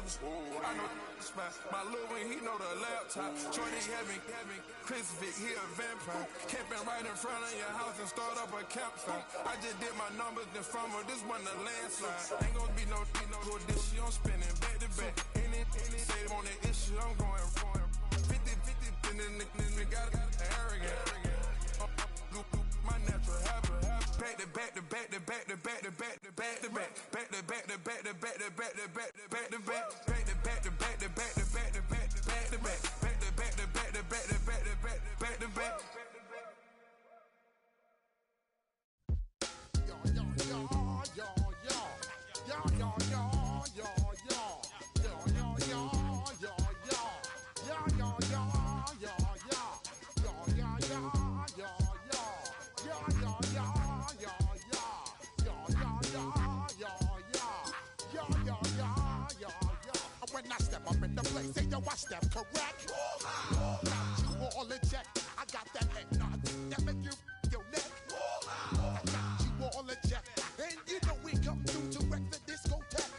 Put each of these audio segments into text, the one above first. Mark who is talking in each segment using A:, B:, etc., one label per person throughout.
A: the school. I know the spot. My little one, he know the laptop. Shorty having Chris Vick, he a vampire. Camping right in front of your house and start up a campfire. I just did my numbers in front of this one a landslide. Ain't gonna be no this shit, I'm spinning back to back. Any say on the issue, I'm going 50, and then the got arrogant. My natural habit. Back to back to back to back to back to back to back to back. Back to back to back to back to back to back to back to back. Back to back to back to back to back to back to back to back. Back to back to back to back to back to back to back.
B: When I step up in the place, say yo, I step correct. Got you all in check. I got that head nod that make you your neck. I got you all in check, and you know we come through to wreck the discotheque.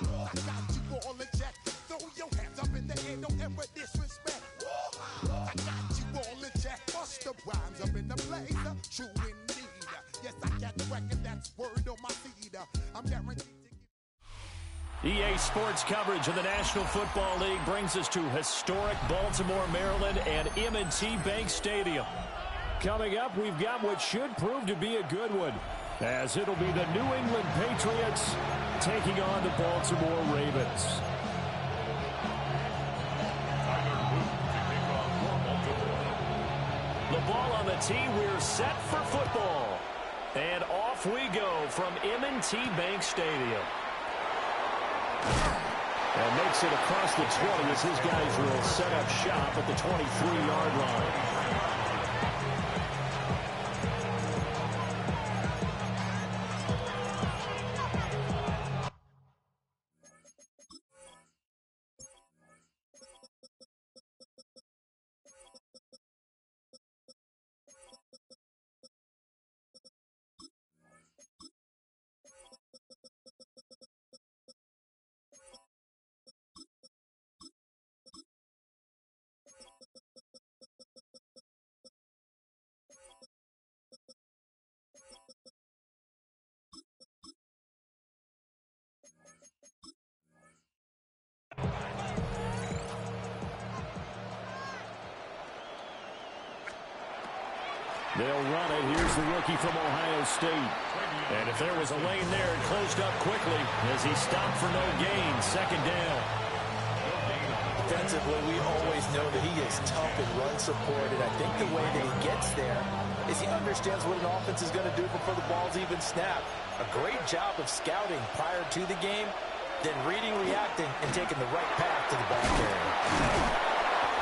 B: I got you all in check. Throw your hands up in the air, don't ever disrespect. I got you all in check. Bust the rhymes up in the place, true indeed. Yes, I got the record, that's word on my feed. I'm guaranteed.
C: EA Sports coverage of the National Football League brings us to historic Baltimore, Maryland and M&T Bank Stadium. Coming up, we've got what should prove to be a good one, as it'll be the New England Patriots taking on the Baltimore Ravens. The ball on the tee, we're set for football. And off we go from M&T Bank Stadium. And makes it across the 20 as his guys will set up shop at the 23-yard line. They'll run it. Here's the rookie from Ohio State. And if there was a lane there, it closed up quickly as he stopped for no gain. Second down.
D: Defensively, we always know that he is tough in run support, and I think the way that he gets there is he understands what an offense is going to do before the ball's even snapped. A great job of scouting prior to the game, then reading, reacting, and taking the right path to the ball carrier.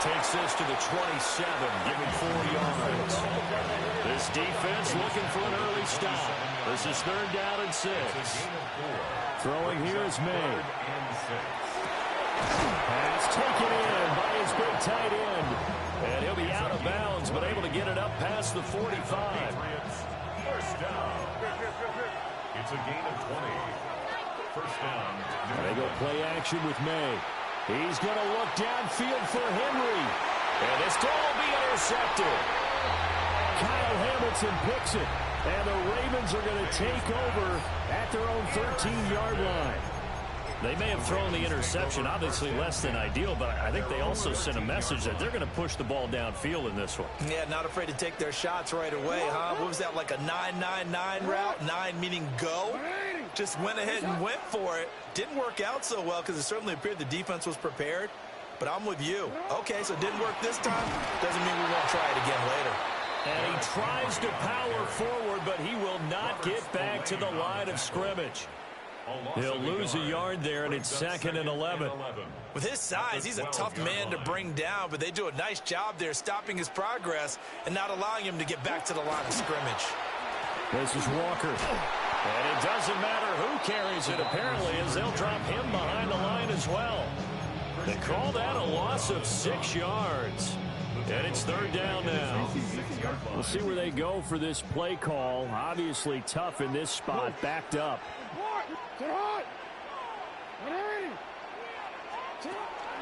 C: Takes this to the 27, giving 4 yards. This defense looking for an early stop. This is third down and 6. Throwing here is May. Pass taken in by his big tight end. And he'll be out of bounds, but able to get it up past the 45.
E: First down. It's a gain of 20. First down.
C: They go play action with May. He's going to look downfield for Henry. And this ball will be intercepted. Kyle Hamilton picks it. And the Ravens are going to take over at their own 13-yard line. They may have thrown the interception, obviously less than ideal, but I think they also sent a message that they're going to push the ball downfield in this one.
D: Yeah, not afraid to take their shots right away, huh? What was that, like a 9-9-9 route? 9 meaning go? Just went ahead and went for it. Didn't work out so well because it certainly appeared the defense was prepared. But I'm with you. Okay, so it didn't work this time. Doesn't mean we won't try it again later.
C: And he tries to power forward, but he will not get back to the line of scrimmage. He'll lose a yard there, and it's 2nd and 11.
D: With his size, he's a tough man to bring down, but they do a nice job there stopping his progress and not allowing him to get back to the line of scrimmage.
C: This is Walker. And it doesn't matter who carries it, apparently, as they'll drop him behind the line as well. They call that a loss of 6 yards. And it's third down now. We'll see where they go for this play call. Obviously tough in this spot, backed up.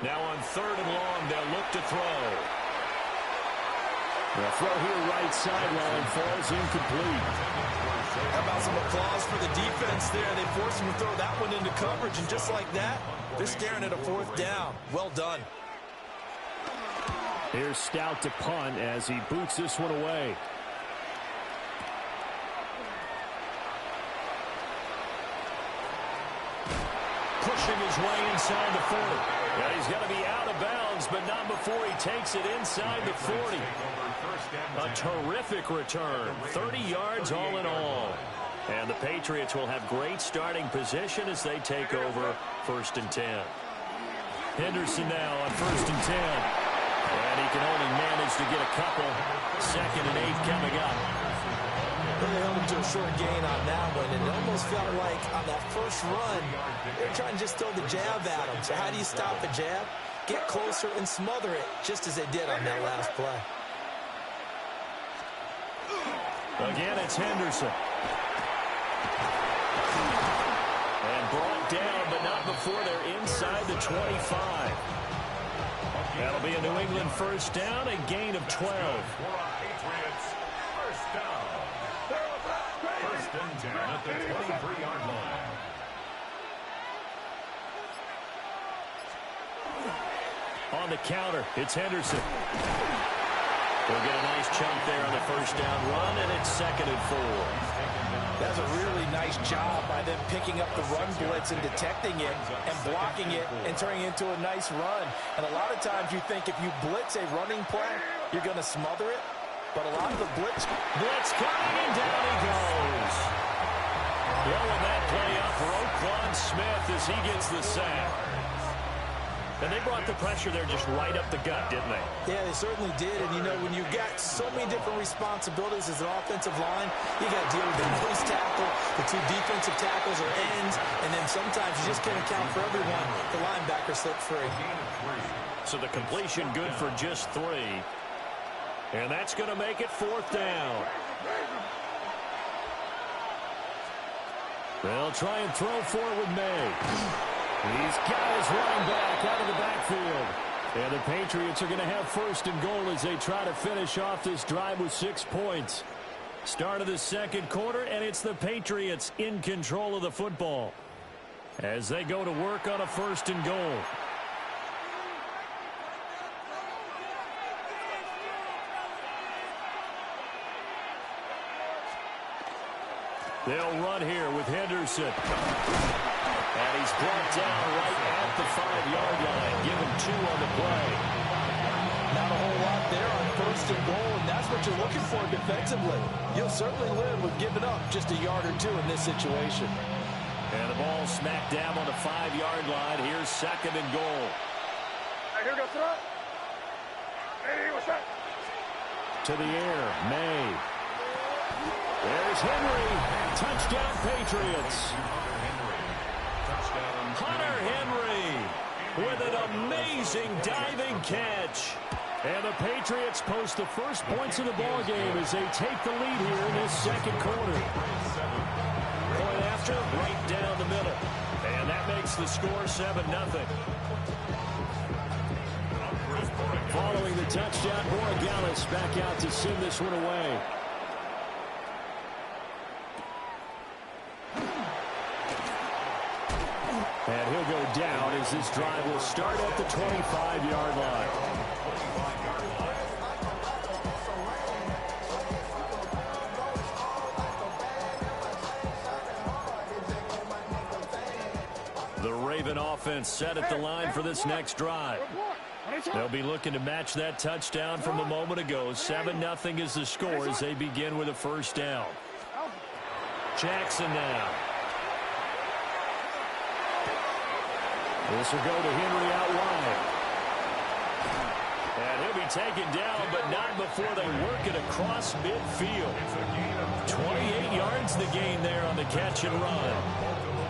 C: Now on 3rd and long, they'll look to throw. The throw here right sideline falls incomplete.
D: How about some applause for the defense there? They forced him to throw that one into coverage, and just like that, they're staring at a 4th down. Well done.
C: Here's Stout to punt as he boots this one away. Pushing his way inside the 40. Yeah, he's got to be out of bounds, but not before he takes it inside the 40. A terrific return. 30 yards all in all. And the Patriots will have great starting position as they take over 1st and 10. Henderson now on 1st and 10. And he can only manage to get a couple. 2nd and 8 coming up.
D: Really held him to a short gain on that one, and it almost felt like on that first run, they're trying to just throw the jab at him. So how do you stop a jab? Get closer and smother it, just as they did on that last play.
C: Again, it's Henderson. And brought down, but not before they're inside the 25. That'll be a New England 1st down, a gain of 12.
E: At the 23-yard line.
C: On the counter, it's Henderson. They'll get a nice chunk there on the 1st down run, and it's 2nd and 4.
D: That's a really nice job by them picking up the run blitz and detecting it and blocking it and turning it into a nice run. And a lot of times you think if you blitz a running play, you're going to smother it. But a lot of the blitz
C: coming, and down he goes. Blowing that play up for Roquan Smith as he gets the sack. And they brought the pressure there just right up the gut, didn't they?
D: Yeah, they certainly did. And, you know, when you've got so many different responsibilities as an offensive line, you got to deal with the nose tackle, the 2 defensive tackles or ends, and then sometimes you just can't account for everyone. The linebacker slipped free.
C: So the completion good for just 3. And that's going to make it 4th down. They'll try and throw for it with May. He's got his running back out of the backfield. And the Patriots are going to have 1st and goal as they try to finish off this drive with 6 points. Start of the 2nd quarter, and it's the Patriots in control of the football as they go to work on a 1st and goal. They'll run here with Henderson. And he's brought down right at the 5-yard line. Give him 2 on the play.
D: Not a whole lot there on 1st and goal, and that's what you're looking for defensively. You'll certainly live with giving up just a yard or 2 in this situation.
C: And the ball smack dab on the 5-yard line. Here's 2nd and goal.
B: Here goes throw. Hey, what's that?
C: To the air, May. There's Henry. Touchdown, Patriots. Hunter Henry with an amazing diving catch. And the Patriots post the first points of the ball game as they take the lead here in this 2nd quarter. Point after, right down the middle. And that makes the score 7-0. Following the touchdown, Borregales back out to send this one away. And he'll go down as this drive will start at the 25-yard line. The Raven offense set at the line for this next drive. They'll be looking to match that touchdown from a moment ago. 7-0 is the score as they begin with a 1st down. Jackson now. This will go to Henry out wide. And he'll be taken down, but not before they work it across midfield. 28 yards the gain there on the catch and run.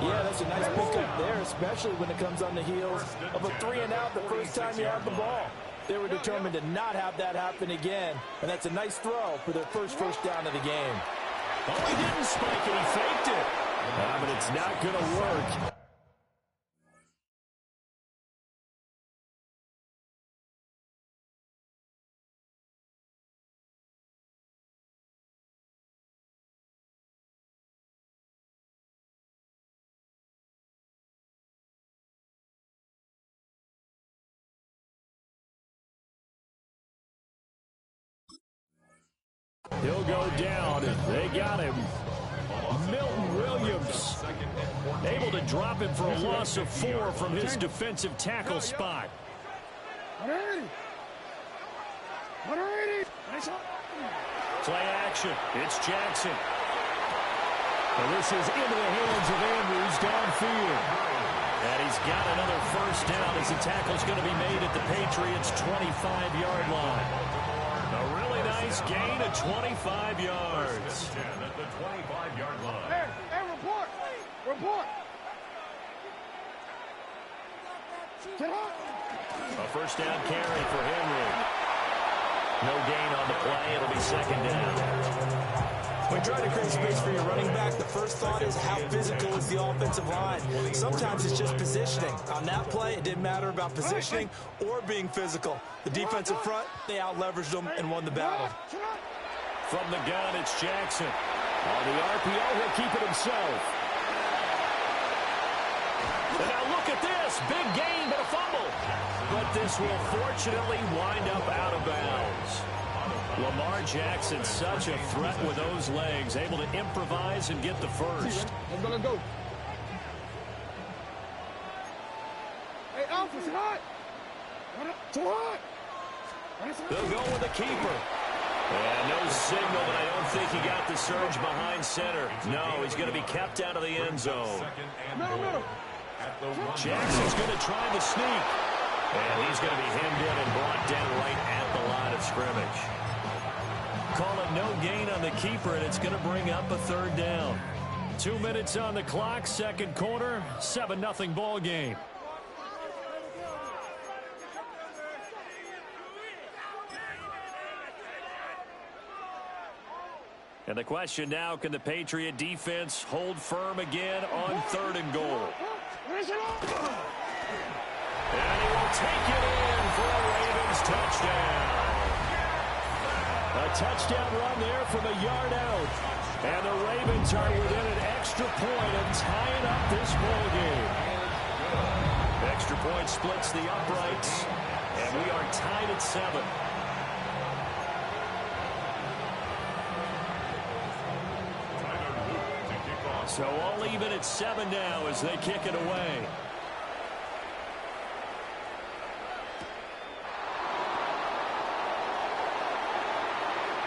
D: Yeah, that's a nice pickup there, especially when it comes on the heels of a 3-and-out the first time you have the ball. They were determined to not have that happen again, and that's a nice throw for their first down of the game.
C: Oh, he didn't spike it. He faked it. But it's not going to work. He'll go down. They got him. Milton Williams able to drop him for a loss of 4 from his defensive tackle spot. Play action. It's Jackson. And this is into the hands of Andrews downfield. And he's got another first down as the tackle's going to be made at the Patriots' 25-yard line. A really nice gain of 25 yards.
E: At the 25-yard line.
B: Hey, report. Report.
C: A first down carry for Henry. No gain on the play. It'll be second down.
D: When trying to create space for your running back, the first thought is how physical is the offensive line. Sometimes it's just positioning. On that play, it didn't matter about positioning or being physical. The defensive front, they out-leveraged them and won the battle.
C: From the gun, it's Jackson. On the RPO, he'll keep it himself. And now look at this. Big gain, but a fumble. But this will fortunately wind up out of bounds. Lamar Jackson, such a threat with those legs, able to improvise and get the first.
B: I'm gonna go. Hey, Alpha, it's hot. Too hot.
C: They'll go with the keeper. And no signal, but I don't think he got the surge behind center. No, he's going to be kept out of the end zone. Jackson's going to try the sneak. And he's going to be hemmed in and brought down right at the line of scrimmage. Call it no gain on the keeper, and it's going to bring up a third down. 2 minutes on the clock, second quarter, 7-0 ball game. And the question now, can the Patriot defense hold firm again on 3rd and goal? And he will take it in for a Ravens touchdown. A touchdown run there from a yard out. And the Ravens are within an extra point of tying up this ball game. Extra point splits the uprights. And we are tied at 7. So all even at 7 now as they kick it away.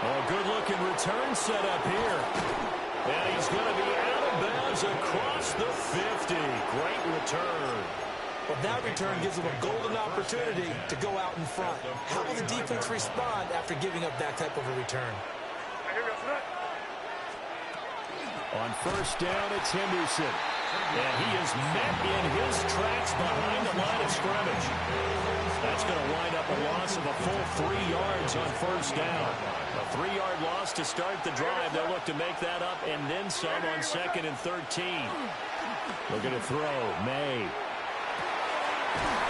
C: Oh, good-looking return set up here. And he's going to be out of bounds across the 50. Great return.
D: Well, that return gives them a golden opportunity to go out in front. How will the defense respond after giving up that type of a return?
C: On first down, it's Henderson. And he is met in his tracks behind the line of scrimmage. That's going to wind up a loss of a full 3 yards on first down. A 3-yard loss to start the drive. They'll look to make that up and then some on 2nd and 13. Looking to throw. May.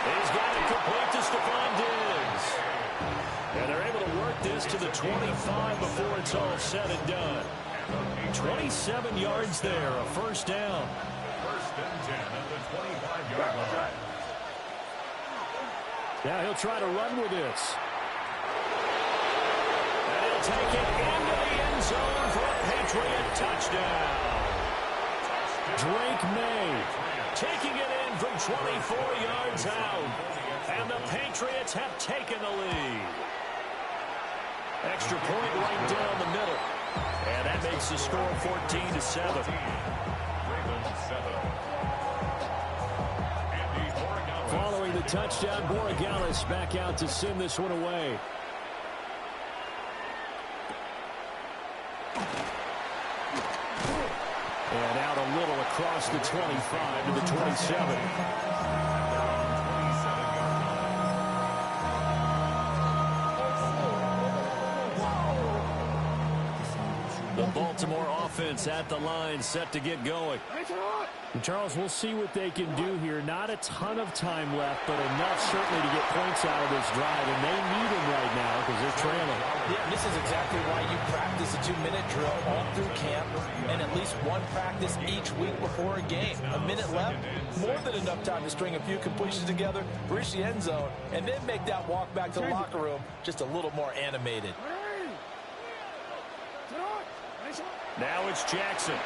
C: He's got it complete to Stephon Diggs. And they're able to work this to the 25 before it's all said and done. 27 yards there, a first down.
E: First and 10 at the 25-yard line.
C: Now he'll try to run with this. And he'll take it into the end zone for a Patriot touchdown. Drake May taking it in from 24 yards out. And the Patriots have taken the lead. Extra point right down the middle. And that makes the score 14-7. Following the touchdown, Borregales back out to send this one away. And out a little across the 25 to the 27. The Baltimore offense at the line, set to get going. And Charles, we'll see what they can do here. Not a ton of time left, but enough certainly to get points out of this drive. And they need them right now because they're trailing.
D: Yeah, this is exactly why you practice a 2-minute drill all through camp and at least one practice each week before a game. A minute left, more than enough time to string a few completions together, reach the end zone, and then make that walk back to the locker room just a little more animated.
C: Now it's Jackson.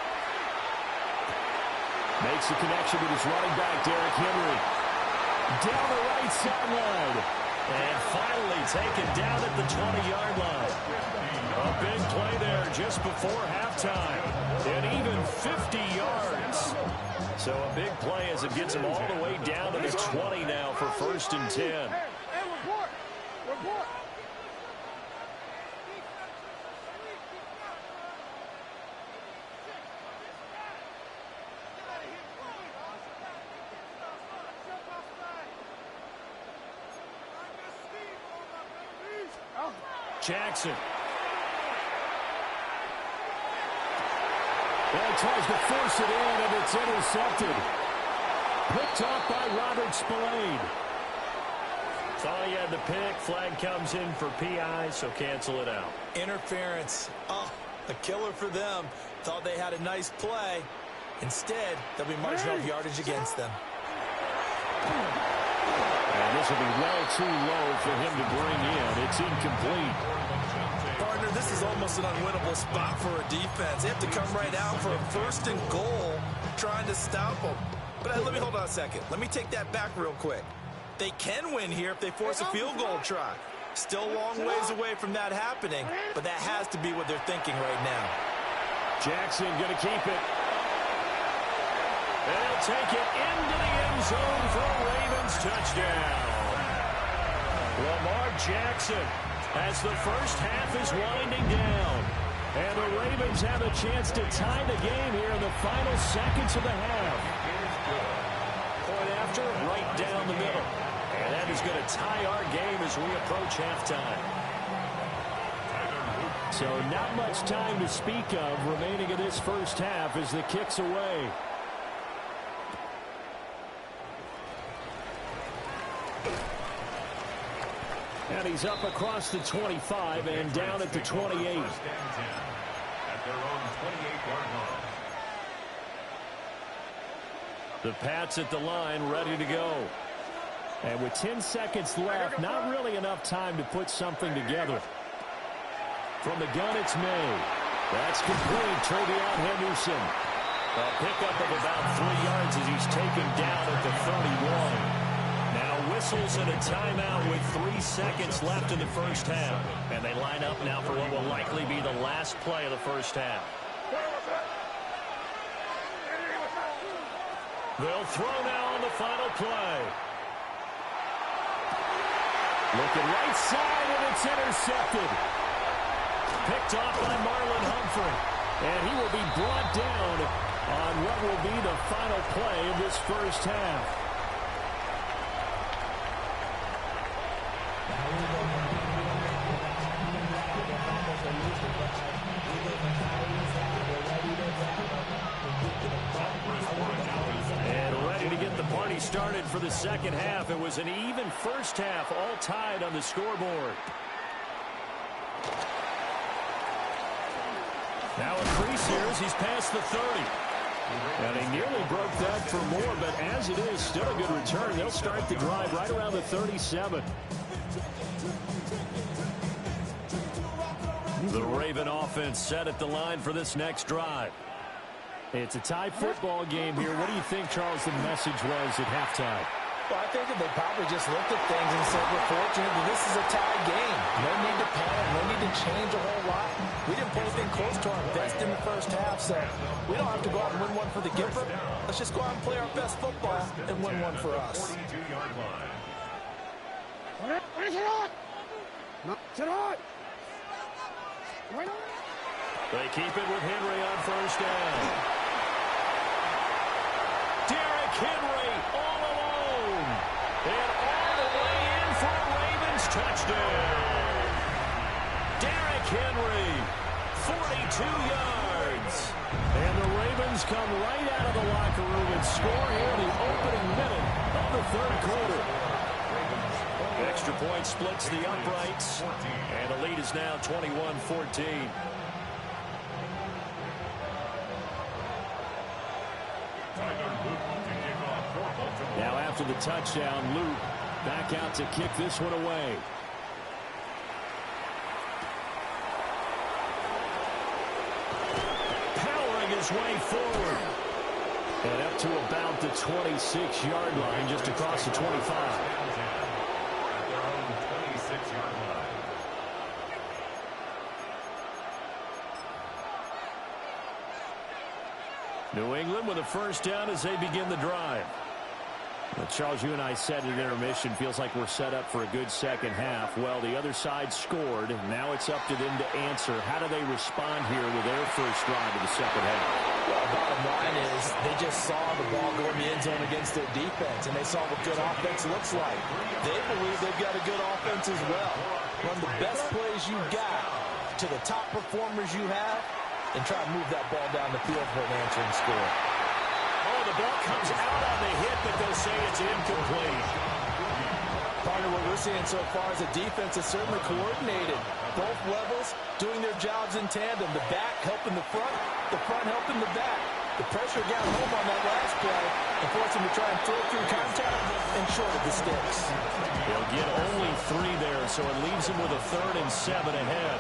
C: Makes the connection with his running back, Derrick Henry. Down the right sideline. And finally taken down at the 20-yard line. A big play there just before halftime. And even 50 yards. So a big play as it gets him all the way down to the 20 now for 1st and 10. Jackson. And tries to force it in, and it's intercepted. Picked off by Robert Spillane. Thought he had the pick. Flag comes in for PI, so cancel it out.
D: Interference. Oh, a killer for them. Thought they had a nice play. Instead, there'll be margin of yardage against them.
C: And this will be well too low for him to bring in. It's incomplete.
D: Partner, this is almost an unwinnable spot for a defense. They have to come right out for a 1st and goal, trying to stop them. But let me hold on a second. Let me take that back real quick. They can win here if they force a field goal try. Still a long ways away from that happening, but that has to be what they're thinking right now.
C: Jackson going to keep it. And he'll take it into the end zone for a Ravens touchdown. Lamar Jackson, as the first half is winding down. And the Ravens have a chance to tie the game here in the final seconds of the half. Point after, right down the middle. And that is going to tie our game as we approach halftime. So not much time to speak of remaining in this first half as the kick's away. And he's up across the 25 and down at the 28.
E: At their own 28-yard line.
C: The Pats at the line, ready to go. And with 10 seconds left, not really enough time to put something together. From the gun, it's May. That's complete. Travion Henderson. A pickup of about 3 yards as he's taken down at the 31. Now whistles and a timeout with 3 seconds left in the first half. And they line up now for what will likely be the last play of the first half. They'll throw now on the final play. Looking right side, and it's intercepted. Picked off by Marlon Humphrey. And he will be brought down on what will be the final play of this first half. And ready to get the party started for the second half. It was an even first half, all tied on the scoreboard. Now a crease here as he's past the 30. And he nearly broke that for more, but as it is, still a good return. They'll start the drive right around the 37. The Raven offense set at the line for this next drive. It's a tie football game here. What do you think, Charles, the message was at halftime?
D: Well, I think that they probably just looked at things and said, we're fortunate that this is a tie game. No need to panic. No need to change a whole lot. We didn't put anything close to our best in the first half, so we don't have to go out and win one for the Gipper. Let's just go out and play our best football and win one for us.
E: 42-yard line.
C: They keep it with Henry on first down. Derrick Henry all alone. And all the way in for a Ravens touchdown. Derrick Henry, 42 yards. And the Ravens come right out of the locker room and score here in the opening minute of the third quarter. Extra point splits the uprights. And the lead is now 21-14. Now after the touchdown, Luke back out to kick this one away. his way forward. And up to about the 26-yard line, just across the 25.
E: At their own 26-yard line.
C: New England with a first down as they begin the drive. Well, Charles, you and I said at intermission, feels like we're set up for a good second half. Well, the other side scored. Now it's up to them to answer. How do they respond here with their first drive of the second half?
D: Well, bottom line is they just saw the ball go in the end zone against their defense, and they saw what good offense looks like. They believe they've got a good offense as well. Run the best plays you got to the top performers you have, and try to move that ball down the field for an answering score.
C: Oh, the ball comes out on the hit, but they'll say it's incomplete.
D: Partner, what we're seeing so far is the defense is certainly coordinated. Both levels doing their jobs in tandem. The back helping the front helping the back. The pressure got home on that last play and forced him to try and throw through contact and short of the sticks.
C: They'll get only 3 there, so it leaves him with a 3rd and 7 ahead.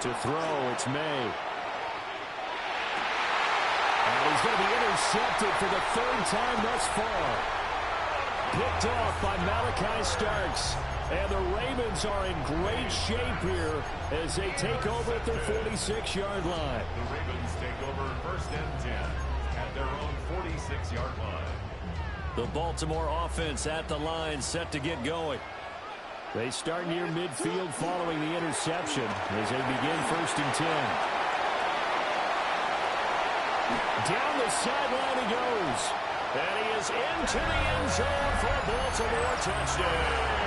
C: To throw, it's May. And he's going to be intercepted for the 3rd time thus far. Picked off by Malachi Starks. And the Ravens are in great shape here as they take over at their 46-yard line.
E: The Ravens take over first and 10 at their own 46-yard line.
C: The Baltimore offense at the line, set to get going. They start near midfield following the interception as they begin first and 10. Down the sideline he goes. And he is into the end zone for a Baltimore touchdown.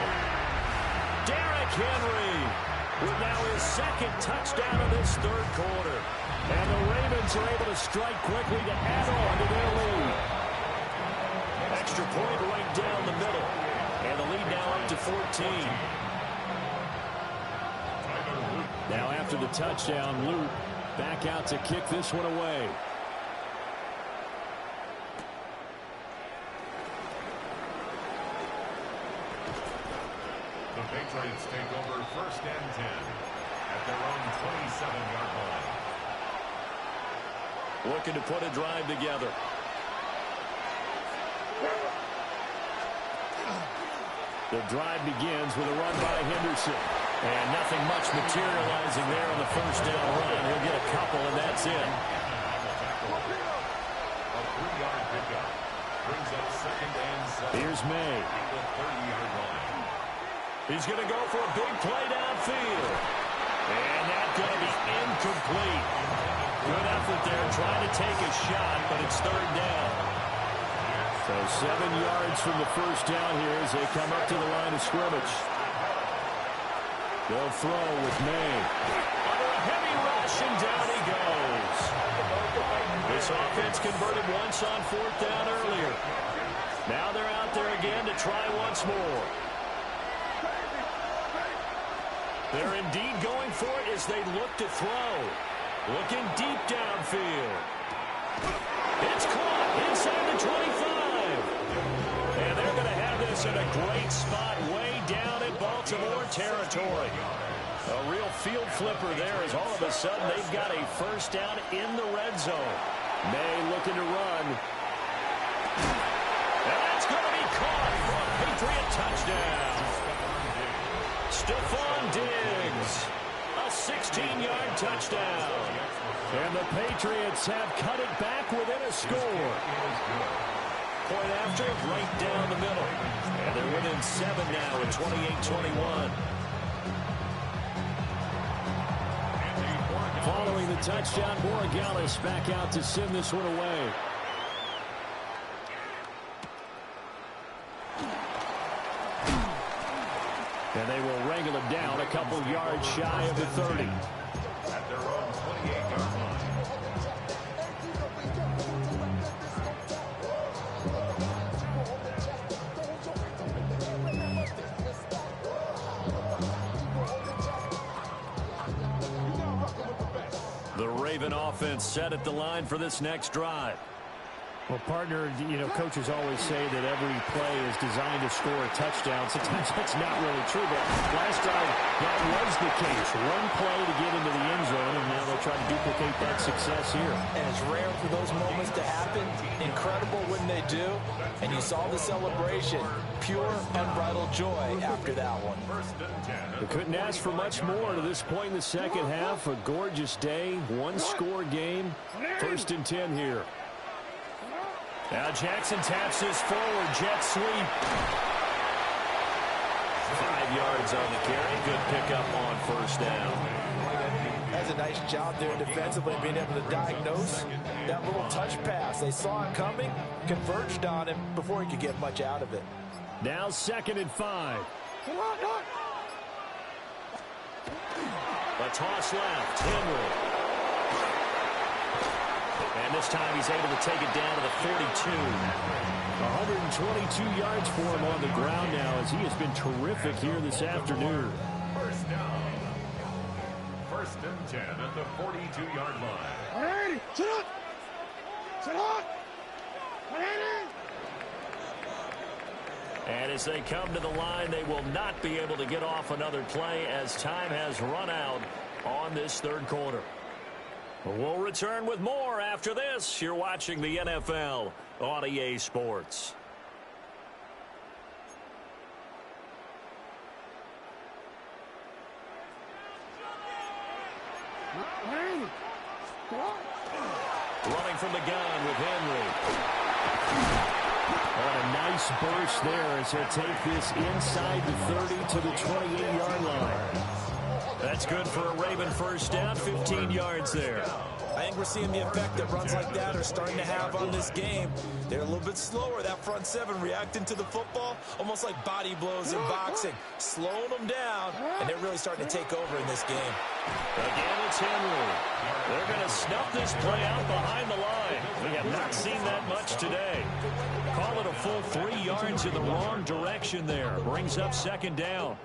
C: Derrick Henry with now his 2nd touchdown of this 3rd quarter. And the Ravens are able to strike quickly to add on to their lead. Extra point right down the middle. And the lead now up to 14. Now after the touchdown, Luke back out to kick this one away.
E: The Patriots take over first and 10 at their own 27-yard line.
C: Looking to put a drive together. The drive begins with a run by Henderson. And nothing much materializing there on the first down run. He'll get a couple, and that's it.
E: A 3-yard pickup brings up second and 7.
C: Here's May.
E: At the 30-yard line.
C: He's going to go for a big play downfield. And that's going to be incomplete. Good effort there trying to take a shot, but it's 3rd down. So 7 yards from the first down here as they come up to the line of scrimmage. They'll throw with May. Under a heavy rush, and down he goes. This offense converted once on 4th down earlier. Now they're out there again to try once more. They're indeed going for it as they look to throw. Looking deep downfield. It's caught inside the 25. And they're going to have this in a great spot way down in Baltimore territory. A real field flipper there as all of a sudden they've got a first down in the red zone. May looking to run. And that's going to be caught for a Patriot touchdown. Stephon Diggs, a 16-yard touchdown. And the Patriots have cut it back within a score. Point after, right down the middle. And they're within 7 now at 28-21. Following the touchdown, Borregales back out to send this one away. And they will wrangle it down a couple yards shy of the 30.
E: At their own 28-yard line. The
C: Raven offense set at the line for this next drive. Well, partner, coaches always say that every play is designed to score a touchdown. Sometimes that's not really true, but last time that was the case. One play to get into the end zone, and now they'll try to duplicate that success here.
D: And it's rare for those moments to happen. Incredible when they do. And you saw the celebration. Pure, unbridled joy after that one.
C: They couldn't ask for much more to this point in the second half. A gorgeous day, one-score game. 1st and 10 here. Now Jackson taps this forward, jet sweep. 5 yards on the carry. Good pickup on 1st down.
D: That's a nice job there defensively, being able to diagnose that little touch pass. They saw it coming, converged on him before he could get much out of it.
C: Now 2nd and 5. A toss left. Henry. And this time he's able to take it down to the 42. 122 yards for him on the ground now as he has been terrific here this afternoon.
E: 1st down. 1st and 10 at the 42-yard line.
B: Sit up! Sit up!
C: And as they come to the line, they will not be able to get off another play as time has run out on this 3rd quarter. We'll return with more after this. You're watching the NFL on EA Sports. Running from the gun with Henry. And a nice burst there as he'll take this inside the 30 to the 28-yard line. That's good for a Raven 1st down, 15 yards there.
D: I think we're seeing the effect that runs like that are starting to have on this game. They're a little bit slower, that front 7 reacting to the football, almost like body blows in boxing, slowing them down, and they're really starting to take over in this game.
C: Again, it's Henry. They're going to snuff this play out behind the line. We have not seen that much today. Call it a full 3 yards in the wrong direction there. Brings up 2nd down.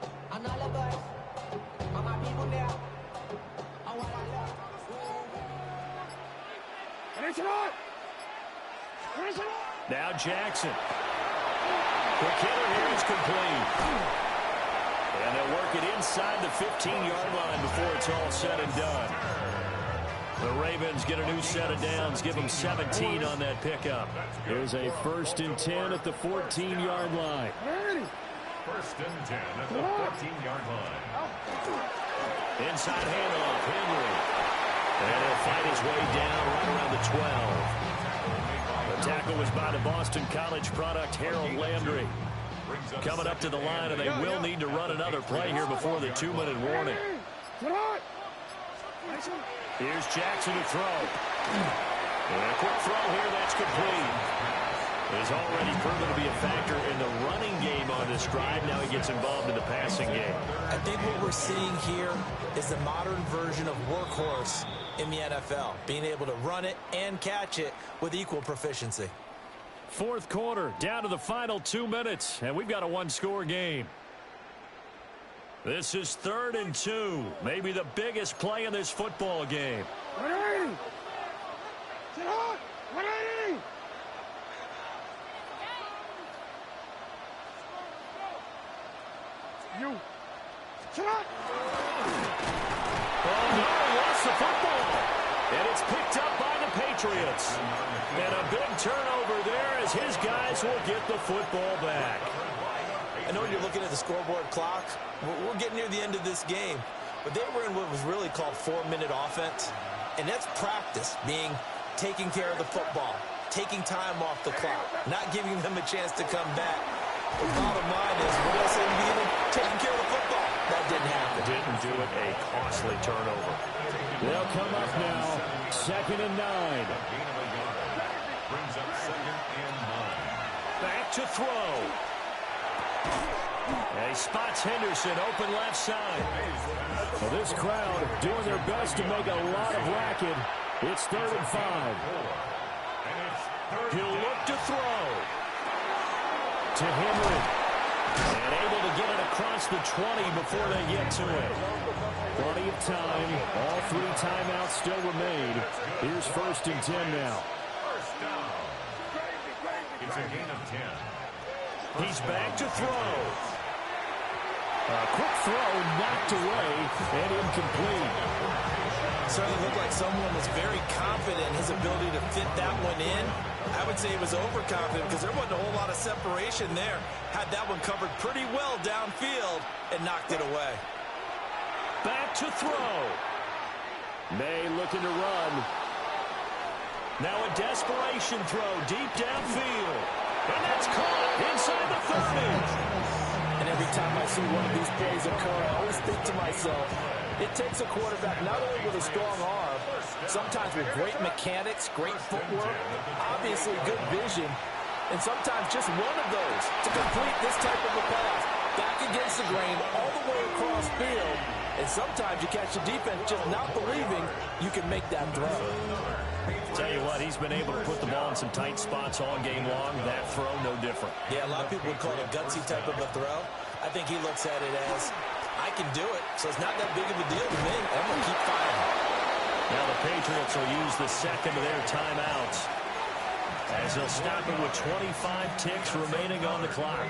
C: Now Jackson. The killer here is complete. And they'll work it inside the 15-yard line before it's all said and done. The Ravens get a new set of downs, give them 17 on that pickup. Here's a 1st and 10 at the 14-yard line.
E: 1st and 10 at the 14-yard line.
C: Inside handoff, Henry. And he'll fight his way down right around the 12. The tackle was by the Boston College product, Harold Landry. Coming up to the line, and they will need to run another play here before the 2-minute warning. Here's Jackson to throw. And a quick throw here, that's complete. He's already proven to be a factor in the running game on this drive. Now he gets involved in the passing game.
D: I think what we're seeing here is the modern version of workhorse in the NFL, being able to run it and catch it with equal proficiency.
C: 4th quarter, down to the final 2 minutes, and we've got a one-score game. This is 3rd and 2, maybe the biggest play in this football game.
B: 180! Sit up! 180! You! Sit up!
C: Oh, no, he lost the football. And it's picked up by the Patriots. And a big turnover there as his guys will get the football back.
D: I know you're looking at the scoreboard clock. We're getting near the end of this game. But they were in what was really called 4-minute offense. And that's practice, being taking care of the football, taking time off the clock, not giving them a chance to come back. The bottom line is, what else in the beginning? Taking care of the football. That didn't happen.
C: Didn't do it. A costly turnover. They'll come up now. 2nd and 9.
E: Brings up 2nd and 9.
C: Back to throw. He spots Henderson open left side. Well, this crowd doing their best to make a lot of racket. It's 3rd and 5. He'll look to throw. To Henry. And able to get it across the 20 before they get to it. Plenty of time. All 3 timeouts still remain. Here's 1st and 10 now.
E: It's a gain of 10.
C: He's back to throw. A quick throw knocked away and incomplete.
D: Certainly looked like someone was very confident in his ability to fit that one in. I would say he was overconfident because there wasn't a whole lot of separation there. Had that one covered pretty well downfield and knocked it away.
C: Back to throw. May looking to run. Now a desperation throw deep downfield. And that's caught inside the 30.
F: And every time I see one of these plays occur, I always think to myself, it takes a quarterback not only with a strong arm, sometimes with great mechanics, great footwork, obviously good vision, and sometimes just one of those to complete this type of a pass. Back against the grain, all the way across field, and sometimes you catch the defense just not believing you can make that throw.
C: Tell you what, he's been able to put the ball in some tight spots all game long. That throw, no different.
D: Yeah, a lot of people would call it a gutsy type of a throw. I think he looks at it as, I can do it, so it's not that big of a deal to me. I'm going to keep firing.
C: Now the Patriots will use the second of their timeouts as they'll stop it with 25 ticks remaining on the clock.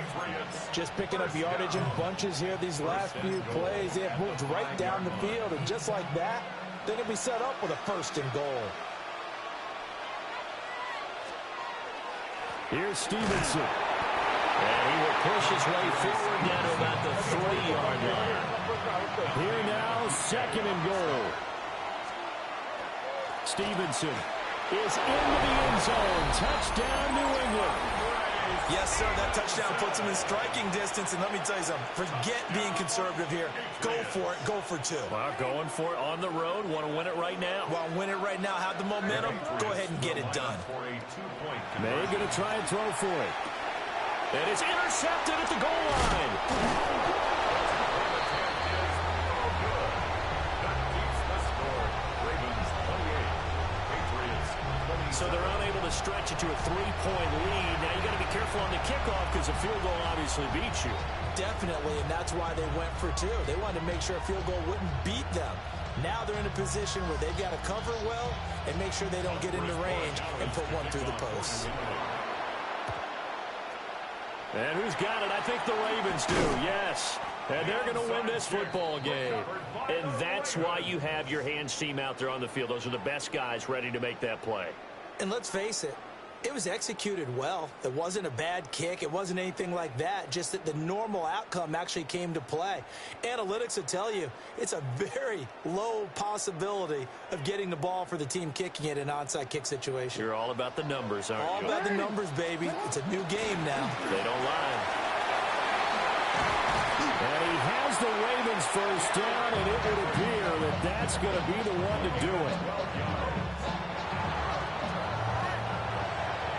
F: Just picking up yardage in bunches here these last few plays. They have moved right down the field, and just like that, they're going to be set up with a 1st and goal.
C: Here's Stevenson. And he will push his way forward down to about the 3-yard line. Here now, 2nd and goal. Stevenson is into the end zone. Touchdown, New England.
D: Yes, sir, that touchdown puts him in striking distance. And let me tell you something, forget being conservative here. Go for it, go for 2.
C: Well, going for it on the road. Want to win it right now.
D: Want to win it right now, have the momentum, go ahead and get it done.
C: May going to try and throw for it. And it's intercepted at the goal line. So they're unable to stretch it to a 3-point lead. Now you got to be careful on the kickoff because a field goal obviously beats you.
F: Definitely, and that's why they went for 2. They wanted to make sure a field goal wouldn't beat them. Now they're in a position where they've got to cover well and make sure they don't get into range and put one through the post.
C: And who's got it? I think the Ravens do, yes. And they're going to win this football game. And that's why you have your hands team out there on the field. Those are the best guys ready to make that play.
F: And let's face it, it was executed well. It wasn't a bad kick. It wasn't anything like that. Just that the normal outcome actually came to play. Analytics will tell you it's a very low possibility of getting the ball for the team kicking it in an onside kick situation.
C: You're all about the numbers, aren't you?
F: All about the numbers, baby. It's a new game now.
C: They don't lie. And he has the Ravens first down, and it would appear that that's going to be the one to do it.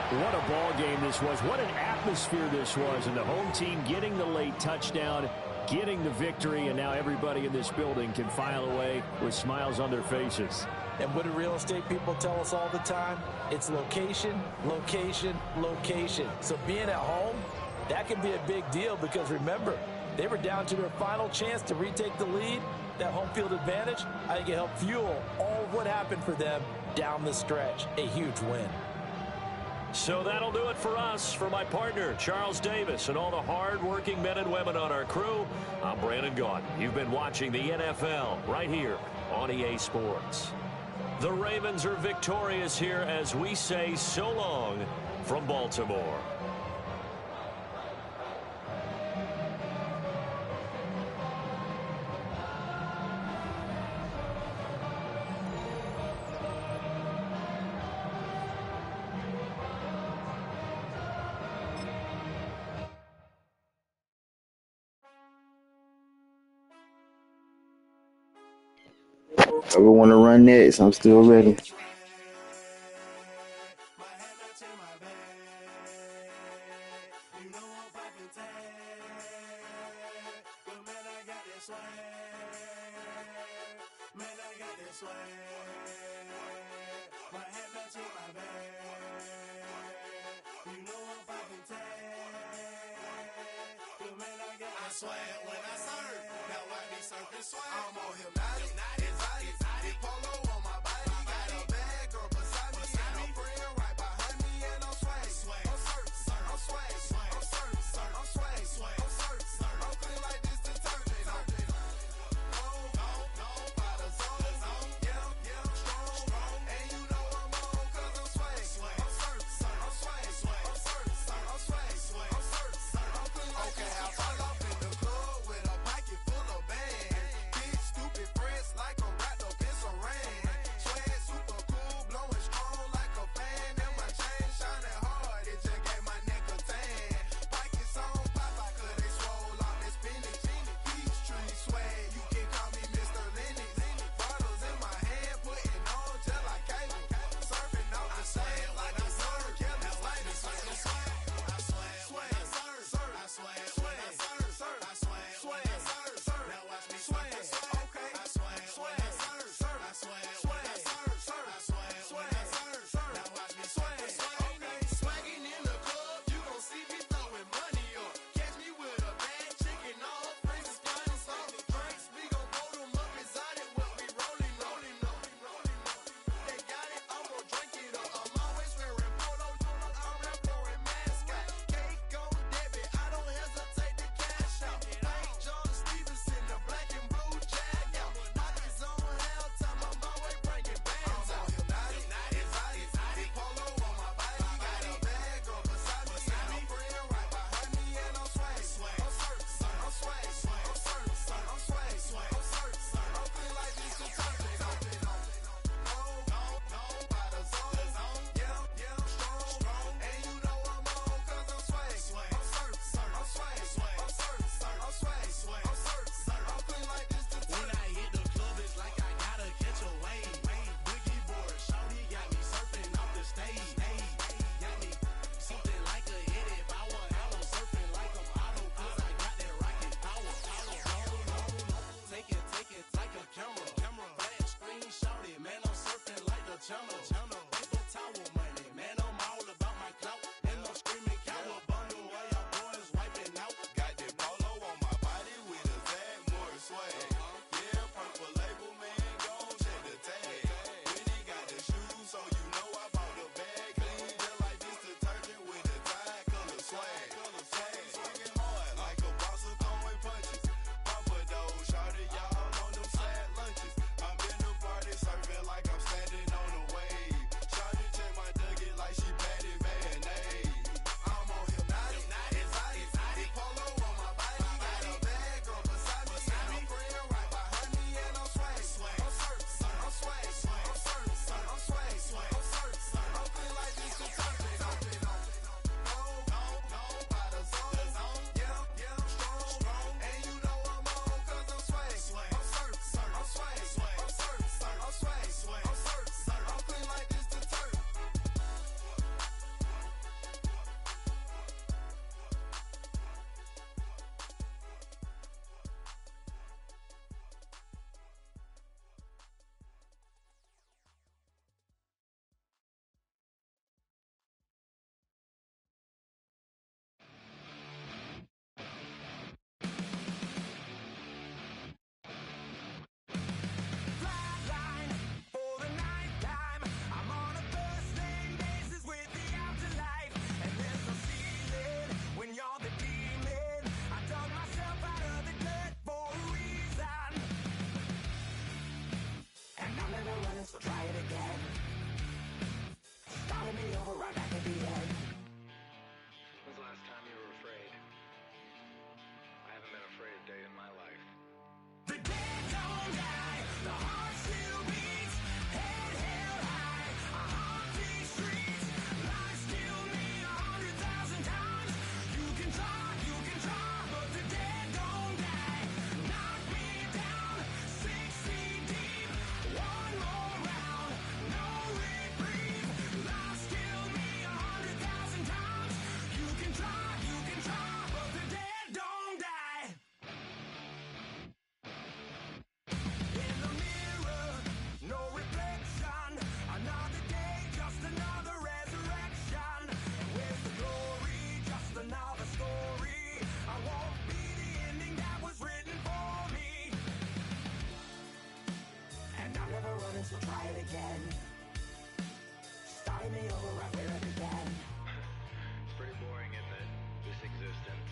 C: What a ball game this was. What an atmosphere this was. And the home team getting the late touchdown, getting the victory, and now everybody in this building can file away with smiles on their faces.
F: And what do real estate people tell us all the time? It's location, location, location. So being at home, that can be a big deal because remember, they were down to their final chance to retake the lead. That home field advantage, I think it helped fuel all of what happened for them down the stretch. A huge win.
C: So that'll do it for us. For my partner, Charles Davis, and all the hard-working men and women on our crew, I'm Brandon Gaudin. You've been watching the NFL right here on EA Sports. The Ravens are victorious here as we say so long from Baltimore.
G: Ever want to run next? I'm still ready.
H: so try it again. Started me over right back at the end.
I: When's the last time you were afraid? I haven't been afraid a day in my life.
H: The dead don't die, the heart still beats, head held high, I haunt these streets, lies kill me 100,000 times. You can try, but the dead don't die. Knock me down 6 feet deep, one more round, no reprieve. Lies kill me 100,000 times. You can try, but the dead don't die. In the mirror, no reflection. Another day, just another resurrection. Where's the glory? Just another story. I won't be the ending that was written for me. And I'm never running, so try it again. Starting me over right where it began.
I: It's pretty boring, isn't it? This existence.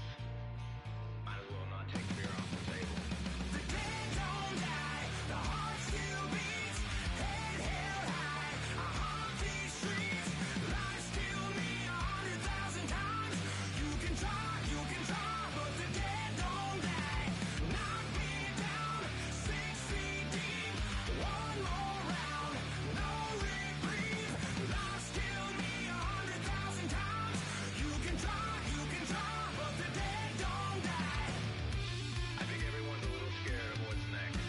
I: Might as well not take fear off the table.
H: The dead don't die, the heart still beats, head held high, I haunt these streets, lies kill me 100,000 times. You can try, but the dead don't die. Knock me down 6 feet deep, one more round, no reprieve. Lies kill me 100,000 times. You can try, but the dead don't die.
I: I think everyone's a little scared of what's next.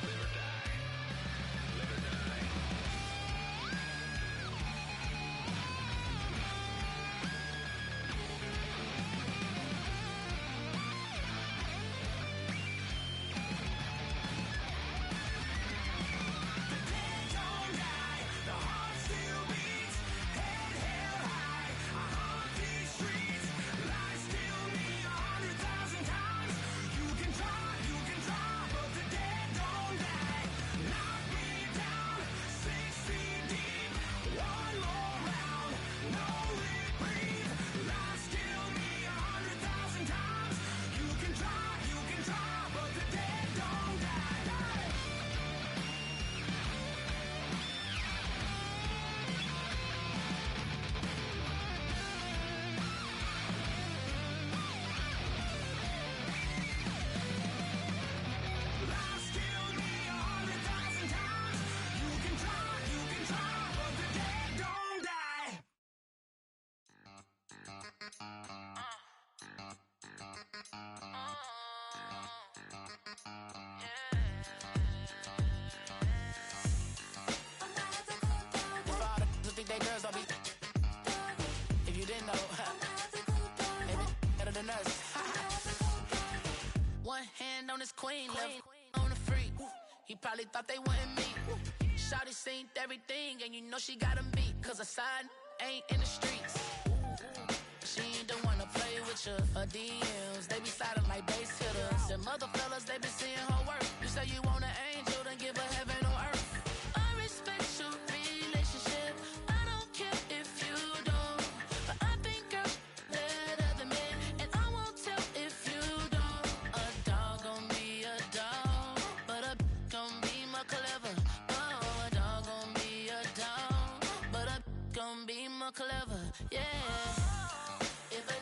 I: Live or die. Live or die.
H: The dead don't die, the heart still beats, head held high, I haunt these streets, lies kill me 100,000 times. You can try, but the dead don't die. Knock me down 6 feet deep, one more round, no reprieve. Lies kill me 100,000 times. You can try, but the dead don't die. Lies kill me 100,000 times. You can try, but the dead don't die.
J: For all the who think they girls don't be. If you didn't know, they be better than us. One hand on his queen, left on the freak. He probably thought they wouldn't meet. Shawty seen everything, and you know she got him beat. Cause her side ain't in the streets. She ain't the one to play with you. Her DMs, they be sliding like base hitters. Them other fellas, they be seeing her work. You say you want an angel, then give her heaven on earth. I respect your relationship. I don't care if you don't. But I think girls let other men. And I won't tell if you don't. A dog gon' be a dog. But a gon' be more clever. Oh, a dog gon' be a dog. But a gon' be more clever. Yeah. If a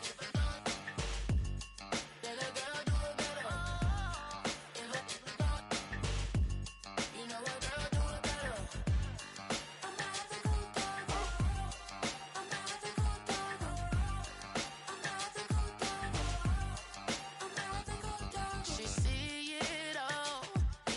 J: then a girl do it better. If a you know a girl do it better. I'm not the good dog. I'm not the good dog. I'm not the good dog. I'm not the good dog. She see it all,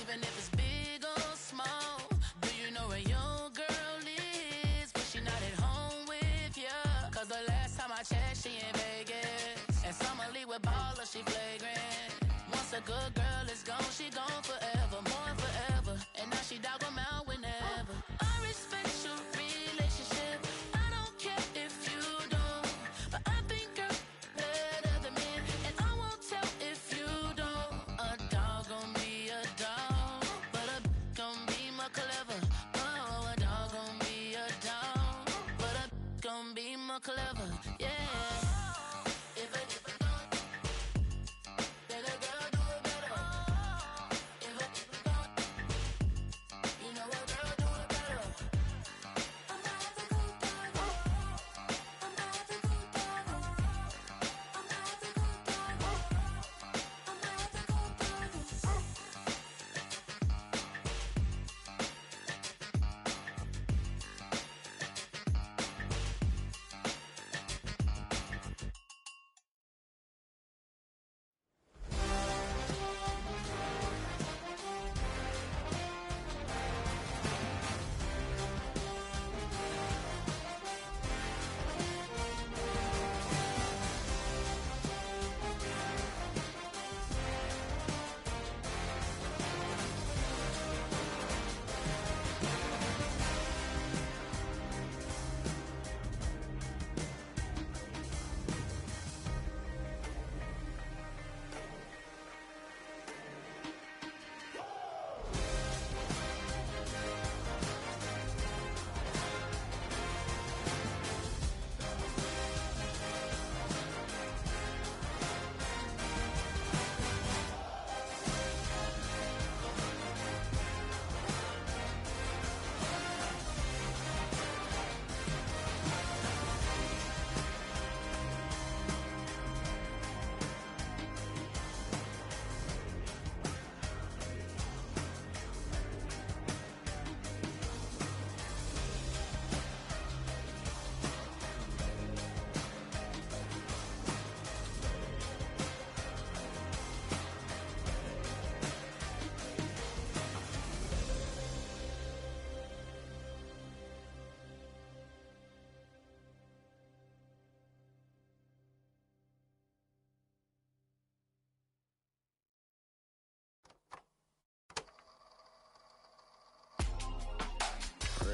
J: even if it's big or small. Do you know where your girl is? But she not at home with ya. Cause the last time I checked, she in Vegas. And Summer Lee with Baller, she flagrant. Once a good girl is gone, she gone forever, more forever. And now she dog 'em out whenever. I respect your relationship. I don't care if you don't. But I think girls let other men. And I won't tell if you don't. A dog gon' be a dog. But a gon' be more clever. Oh, a dog gon' be a dog. But a gon' be more clever. Yeah. If a then a girl do it better. If a you know what